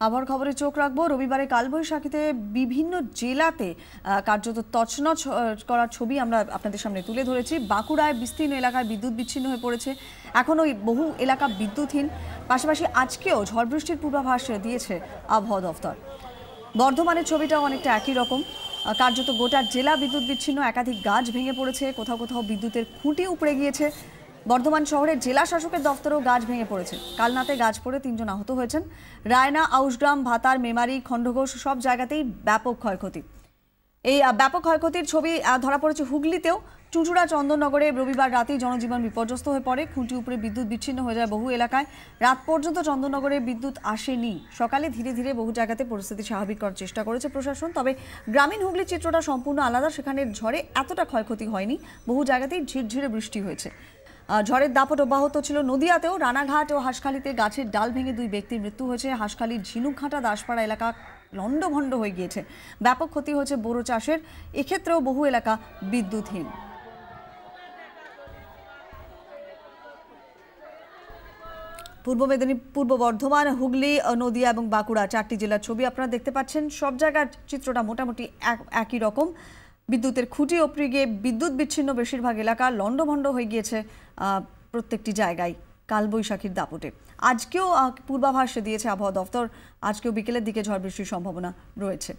আবহাওয়ার খবরে চোখ রাখবো। রবিবারে কালবৈশাখীতে বিভিন্ন জেলাতে কার্যত তছনছ করার ছবি আমরা আপনাদের সামনে তুলে ধরেছি। বাঁকুড়ায় বিস্তীর্ণ এলাকায় বিদ্যুৎ বিচ্ছিন্ন হয়ে পড়েছে, এখনও বহু এলাকা বিদ্যুৎহীন। পাশাপাশি আজকেও ঝড় বৃষ্টির পূর্বাভাস দিয়েছে আবহাওয়া দফতর। বর্ধমানের ছবিটাও অনেকটা একই রকম, কার্যত গোটা জেলা বিদ্যুৎ বিচ্ছিন্ন। একাধিক গাছ ভেঙে পড়েছে, কোথাও কোথাও বিদ্যুতের খুঁটি উপড়ে গিয়েছে। বর্ধমান শহরের জেলা শাসকের দফতরেও গাছ ভেঙে পড়েছে। কালনাতে গাছ পড়ে 3 জন আহত হয়েছেন। রায়না, আউশগ্রাম, ভাতার, মেমারি, খণ্ডঘোষ সব জায়গাতেই ব্যাপক ক্ষয়ক্ষতি। এই ব্যাপক ক্ষয়ক্ষতির ছবি ধরা পড়েছে হুগলিতেও। চুঁচুড়া, চন্দননগরে রবিবার রাতেই জনজীবন বিপর্যস্ত হয়ে পড়ে। খুঁটি উপরে বিদ্যুৎ বিচ্ছিন্ন হয়ে যায় বহু এলাকায়। রাত পর্যন্ত চন্দননগরে বিদ্যুৎ আসেনি। সকালে ধীরে ধীরে বহু জায়গাতে পরিস্থিতি স্বাভাবিক করার চেষ্টা করেছে প্রশাসন। তবে গ্রামীণ হুগলির চিত্রটা সম্পূর্ণ আলাদা। সেখানে ঝড়ে এতটা ক্ষয়ক্ষতি হয়নি, বহু জায়গাতেই ঝিরঝিরে বৃষ্টি হয়েছে। ঝড়ের দাপট অব্যাহত ছিল। নদিয়াতেও রানাঘাট ও হাঁসখালিতে গাছের ডাল ভেঙে 2 ব্যক্তির মৃত্যু হয়েছে। হাঁসখালির ঝিনুকঘাটা দাসপাড়া এলাকা লণ্ডভণ্ড হয়ে গিয়েছে। ব্যাপক ক্ষতি হয়েছে বোরো চাষের। এক্ষেত্রেও বহু এলাকা বিদ্যুৎহীন। পূর্ব মেদিনীপুর, পূর্ব বর্ধমান, হুগলি, নদিয়া এবং বাঁকুড়া 4টি জেলার ছবি আপনারা দেখতে পাচ্ছেন। সব জায়গার চিত্রটা মোটামুটি একই রকম। বিদ্যুতের খুঁটি উপড়ে গিয়ে বিদ্যুৎ বিচ্ছিন্ন বেশিরভাগ এলাকা, লণ্ডভণ্ড হয়ে গিয়েছে প্রত্যেকটি জায়গায় কালবৈশাখীর দাপটে। আজকেও পূর্বাভাস দিয়েছে আবহাওয়া দফতর, আজকেও বিকেলের দিকে ঝড় বৃষ্টির সম্ভাবনা রয়েছে।